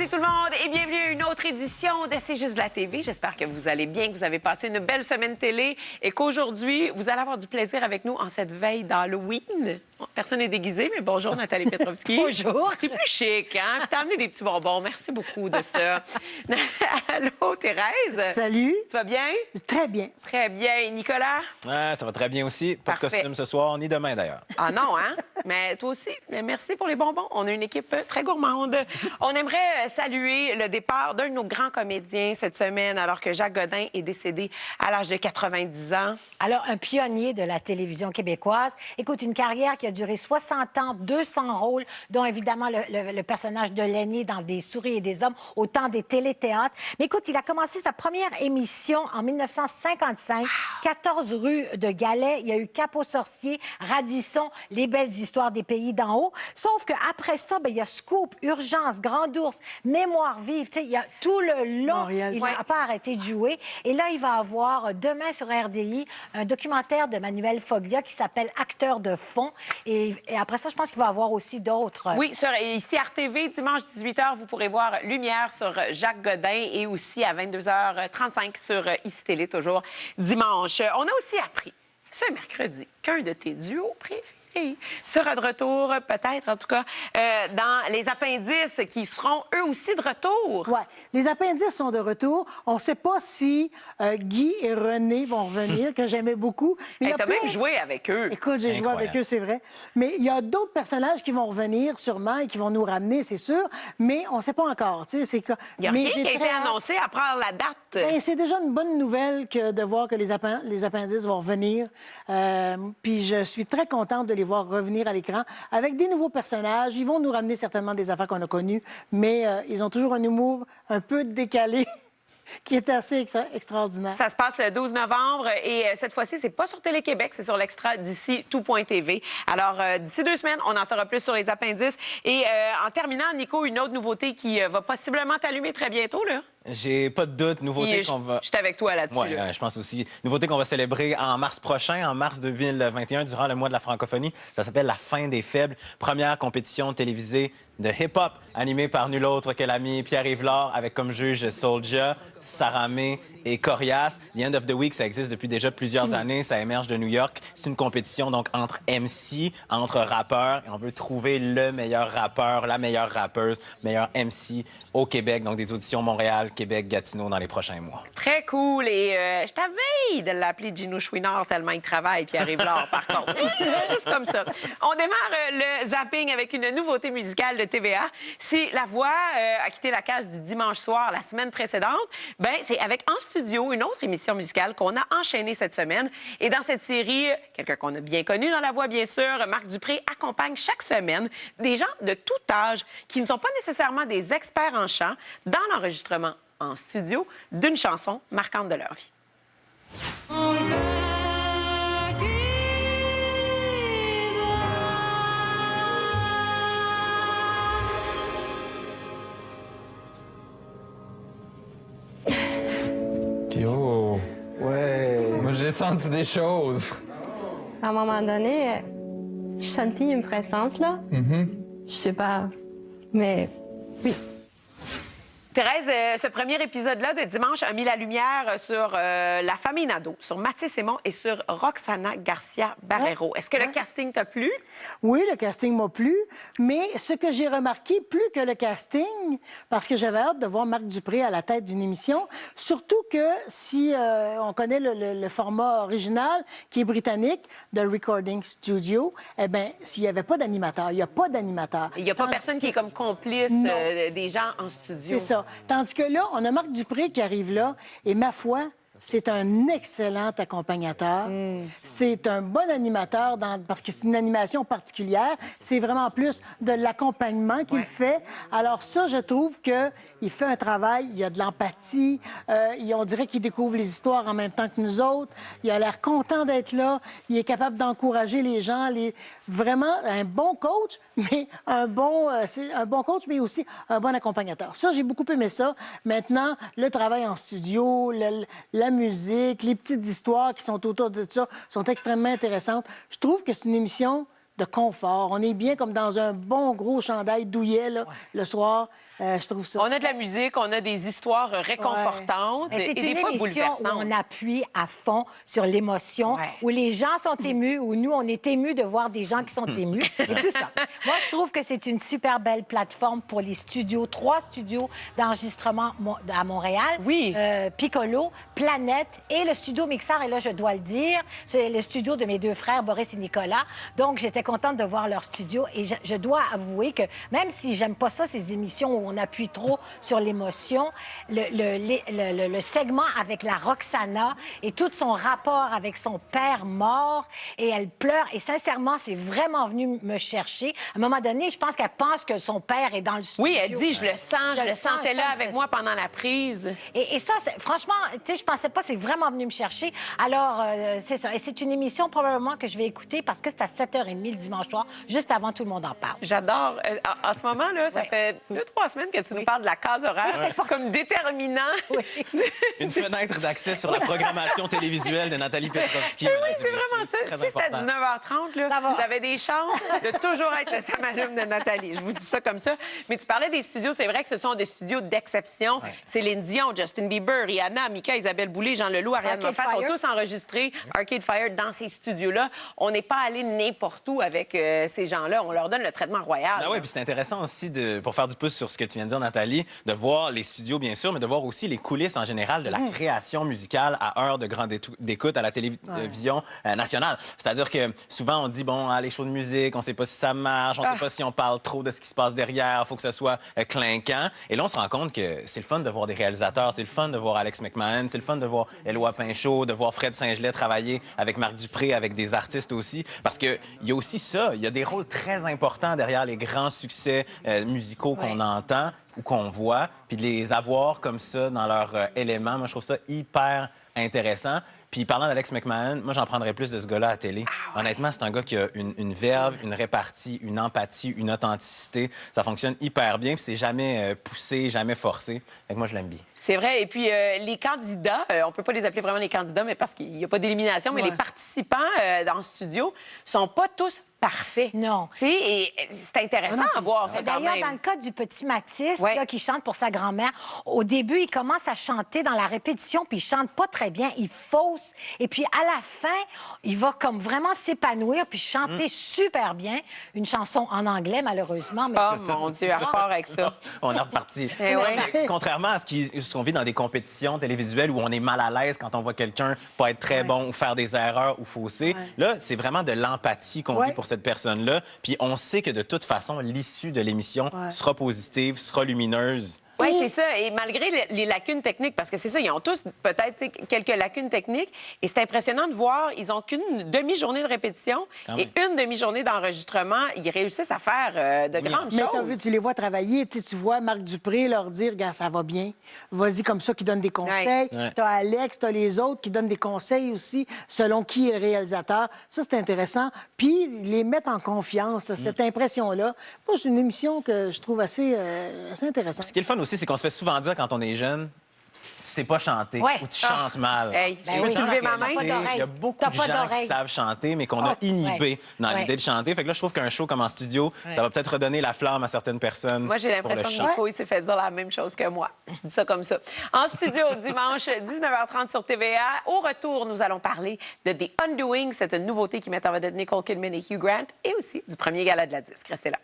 mardi tout le monde et bienvenue à une autre édition de C'est juste de la TV. J'espère que vous allez bien, que vous avez passé une belle semaine télé et qu'aujourd'hui, vous allez avoir du plaisir avec nous en cette veille d'Halloween. Personne n'est déguisé, mais bonjour Nathalie Petrovski. Bonjour. C'est plus chic, hein? T'as amené des petits bonbons. Merci beaucoup de ça. Allô, Thérèse? Salut. Tu vas bien? Très bien. Très bien. Et Nicolas? Ah, ça va très bien aussi. Pas Parfait. de costume ce soir, ni demain d'ailleurs. Ah non, hein? Mais toi aussi, merci pour les bonbons. On a une équipe très gourmande. On aimerait saluer le départ d'un de nos grands comédiens cette semaine, alors que Jacques Godin est décédé à l'âge de 90 ans. Alors, un pionnier de la télévision québécoise. Écoute, une carrière qui a duré 60 ans, 200 rôles, dont évidemment le personnage de l'aîné dans Des souris et des hommes, au temps des téléthéâtres. Mais écoute, il a commencé sa première émission en 1955, 14 rue de Galais. Il y a eu Cap aux sorciers, Radisson, Les belles histoires des pays d'en haut. Sauf qu'après ça, il y a Scoop, Urgence, Grand Ours, Mémoire vive. Tu sais, il y a tout le long. Montréal. Il n'a pas arrêté de jouer. Et là, il va avoir demain sur RDI un documentaire de Manuel Foglia qui s'appelle Acteur de fond. Et après ça, je pense qu'il va avoir aussi d'autres. Oui, ici à RTV, dimanche 18h, vous pourrez voir Lumière sur Jacques Godin et aussi à 22h35 sur Ici Télé, toujours dimanche. On a aussi appris ce mercredi qu'un de tes duos préférés sera de retour, peut-être, en tout cas, dans Les Appendices, qui seront eux aussi de retour. Ouais. Les appendices sont de retour. On ne sait pas si Guy et René vont revenir, que j'aimais beaucoup. Mais il y a T'as plein- même joué avec eux. Écoute, j'ai joué Incroyable. avec eux, c'est vrai. Mais il y a d'autres personnages qui vont revenir sûrement et qui vont nous ramener, c'est sûr. Mais on ne sait pas encore. Tu sais, c'est que... Il n'y a Mais rien j'ai qui a été très hâte. annoncé à part la date. Ben, c'est déjà une bonne nouvelle que de voir que les appendices vont revenir. Puis je suis très contente de les voir revenir à l'écran avec des nouveaux personnages. Ils vont nous ramener certainement des affaires qu'on a connues, mais ils ont toujours un humour un peu décalé qui est assez extraordinaire. Ça se passe le 12 novembre et cette fois-ci, c'est pas sur Télé-Québec, c'est sur l'extra d'ici tout.tv. Alors, d'ici 2 semaines, on en saura plus sur les appendices. Et en terminant, Nico, une autre nouveauté qui va possiblement t'allumer très bientôt, là. J'ai pas de doute. Nouveauté Et qu'on va... Je suis avec toi là-dessus. Oui, là. je pense aussi. Nouveauté qu'on va célébrer en mars prochain, en mars 2021, durant le mois de la francophonie. Ça s'appelle La fin des faibles. Première compétition télévisée de hip-hop animée par nul autre que l'ami Pierre-Yves Lard, avec comme juge Soulja, Sarah May et Corias. The End of the Week, ça existe depuis déjà plusieurs années. Ça émerge de New York. C'est une compétition donc entre MC, entre rappeurs. Et on veut trouver le meilleur rappeur, la meilleure rappeuse, meilleur MC au Québec. Donc des auditions Montréal, Québec, Gatineau dans les prochains mois. Très cool. Et je t'avais de l'appeler Gino Chouinard tellement il travaille, Pierre-Yves Lard, par contre. Juste comme ça. On démarre le zapping avec une nouveauté musicale de TVA. Si La Voix a quitté la case du dimanche soir la semaine précédente, ben c'est avec En Studio, une autre émission musicale qu'on a enchaînée cette semaine. Et dans cette série, quelqu'un qu'on a bien connu dans La Voix, bien sûr, Marc Dupré accompagne chaque semaine des gens de tout âge qui ne sont pas nécessairement des experts en chant dans l'enregistrement en studio d'une chanson marquante de leur vie. Yo! Ouais! Moi, j'ai senti des choses. À un moment donné, je sentis une présence, là. Je sais pas, mais oui. Thérèse, ce premier épisode-là de dimanche a mis la lumière sur la famille Nadeau, sur Mathis Simon et sur Roxana Garcia Barrero. Est-ce que le casting t'a plu? Oui, le casting m'a plu, mais ce que j'ai remarqué, plus que le casting, parce que j'avais hâte de voir Marc Dupré à la tête d'une émission, surtout que si on connaît le format original, qui est britannique, de Recording Studio, eh bien, s'il n'y avait pas d'animateur, il n'y a pas d'animateur. Il n'y a pas personne qui est comme complice Non. des gens en studio. C'est ça. Tandis que là, on a Marc Dupré qui arrive là, et ma foi, c'est un excellent accompagnateur. C'est un bon animateur parce que c'est une animation particulière. C'est vraiment plus de l'accompagnement qu'il fait. Alors ça, je trouve qu'il fait un travail, il y a de l'empathie. On dirait qu'il découvre les histoires en même temps que nous autres. Il a l'air content d'être là. Il est capable d'encourager les gens. Vraiment un bon coach, mais c'est un bon coach, mais aussi un bon accompagnateur. Ça, j'ai beaucoup aimé ça. Maintenant, le travail en studio, la musique, les petites histoires qui sont autour de ça sont extrêmement intéressantes. Je trouve que c'est une émission de confort. On est bien comme dans un bon gros chandail douillet là, le soir. Je trouve ça. On a de la musique, on a des histoires réconfortantes Mais et c'est des une fois émission où bouleversantes. on appuie à fond sur l'émotion, Ouais. où les gens sont émus, où nous, on est émus de voir des gens qui sont émus et tout ça. Moi, je trouve que c'est une super belle plateforme pour les studios, 3 studios d'enregistrement à Montréal. Oui. Piccolo, Planète et le studio Mixar. Et là, je dois le dire, c'est le studio de mes 2 frères, Boris et Nicolas. Donc, j'étais contente de voir leur studio et je dois avouer que même si j'aime pas ça, ces émissions où on appuie trop sur l'émotion, le segment avec la Roxana et tout son rapport avec son père mort et elle pleure. Et sincèrement, c'est vraiment venu me chercher. À un moment donné, je pense qu'elle pense que son père est dans le studio. Oui, elle dit, je le sens, je le sentais là ça me avec fait moi pendant la prise. Et ça, franchement, tu sais, je pensais pas, c'est vraiment venu me chercher. Alors, c'est ça. Et c'est une émission probablement que je vais écouter parce que c'est à 7h30 le dimanche soir, juste avant Tout le monde en parle. J'adore. En ce moment, là, ça fait 2-3 semaines que tu nous parles de la case horaire comme déterminant. Une fenêtre d'accès sur la programmation télévisuelle de Nathalie Petrovski. Oui, mesdames et c'est messieurs. vraiment ça. Très Si c'était à important. 19h30, là, Ça va. vous avez des chances de toujours être le samalume de Nathalie. Je vous dis ça comme ça. Mais tu parlais des studios. C'est vrai que ce sont des studios d'exception. Céline Dion, Justin Bieber, Rihanna, Mika, Isabelle Boulay, Jean Leloup, Ariane Arcade Moffat ont Fire. tous enregistré Arcade Fire dans ces studios-là. On n'est pas allé n'importe où avec ces gens-là. On leur donne le traitement royal. Ah oui, puis c'est intéressant aussi, pour faire du pouce sur ce que tu viens de dire, Nathalie, de voir les studios, bien sûr, mais de voir aussi les coulisses en général de la création musicale à heure de grande d'écoute à la télévision nationale. C'est-à-dire que souvent, on dit, bon, les shows de musique, on sait pas si ça marche, on sait pas si on parle trop de ce qui se passe derrière, il faut que ce soit clinquant. Et là, on se rend compte que c'est le fun de voir des réalisateurs, c'est le fun de voir Alex McMahon, c'est le fun de voir Éloi Pinchot, de voir Fred Saint-Gelais travailler avec Marc Dupré, avec des artistes aussi. Parce qu'il y a aussi ça, il y a des rôles très importants derrière les grands succès musicaux qu'on entend ou qu'on voit, puis de les avoir comme ça dans leur élément, moi, je trouve ça hyper intéressant. Puis parlant d'Alex McMahon, moi, j'en prendrais plus de ce gars-là à la télé. Honnêtement, c'est un gars qui a une verve, une répartie, une empathie, une authenticité. Ça fonctionne hyper bien, puis c'est jamais poussé, jamais forcé. Fait que moi, je l'aime bien. C'est vrai. Et puis, les candidats, on peut pas les appeler vraiment les candidats, mais parce qu'il n'y a pas d'élimination, mais les participants dans le studio sont pas tous parfaits. Non. Tu sais, et c'est intéressant à voir ça quand D'ailleurs, dans le même. cas du petit Mathis, Ouais. là, qui chante pour sa grand-mère, au début, il commence à chanter dans la répétition, puis il chante pas très bien, il fausse. Et puis, à la fin, il va comme vraiment s'épanouir, puis chanter super bien. Une chanson en anglais, malheureusement. Mais... Oh mon Dieu, elle repart avec ça. On est reparti. Eh ouais. Contrairement à ce qu'on vit dans des compétitions télévisuelles où on est mal à l'aise quand on voit quelqu'un pas être très bon ou faire des erreurs ou fausser, là, c'est vraiment de l'empathie qu'on vit pour cette personne-là. Puis on sait que de toute façon, l'issue de l'émission sera positive, sera lumineuse. Oui, c'est ça. Et malgré les lacunes techniques, parce que c'est ça, ils ont tous peut-être tu sais, quelques lacunes techniques. Et c'est impressionnant de voir, ils n'ont qu'une demi-journée de répétition et une demi-journée d'enregistrement. Ils réussissent à faire de grandes Mais t'as choses. vu, tu les vois travailler, tu vois Marc Dupré leur dire, regarde, ça va bien, vas-y comme ça, qui donne des conseils. Ouais. T'as Alex, t'as les autres qui donnent des conseils aussi, selon qui est le réalisateur. Ça, c'est intéressant. Puis, les mettre en confiance, là, cette impression-là. Moi, c'est une émission que je trouve assez intéressante. Ce qui est le fun aussi, c'est qu'on se fait souvent dire quand on est jeune, tu sais pas chanter Ouais. ou tu chantes mal. Hey, Ben je oui. peux lever ma main? Pas d'oreille. Il y a beaucoup T'as de pas gens qui d'oreille. savent chanter, mais qu'on a inhibé dans Ouais. l'idée de chanter. Fait que là, je trouve qu'un show comme en studio, ça va peut-être redonner la flamme à certaines personnes. Moi, j'ai pour le l'impression chant. que Nico, il s'est fait dire la même chose que moi. Je dis ça comme ça. En studio, dimanche, 19h30 sur TVA. Au retour, nous allons parler de The Undoing. C'est une nouveauté qui met en vedette Nicole Kidman et Hugh Grant et aussi du premier gala de la disque. Restez là.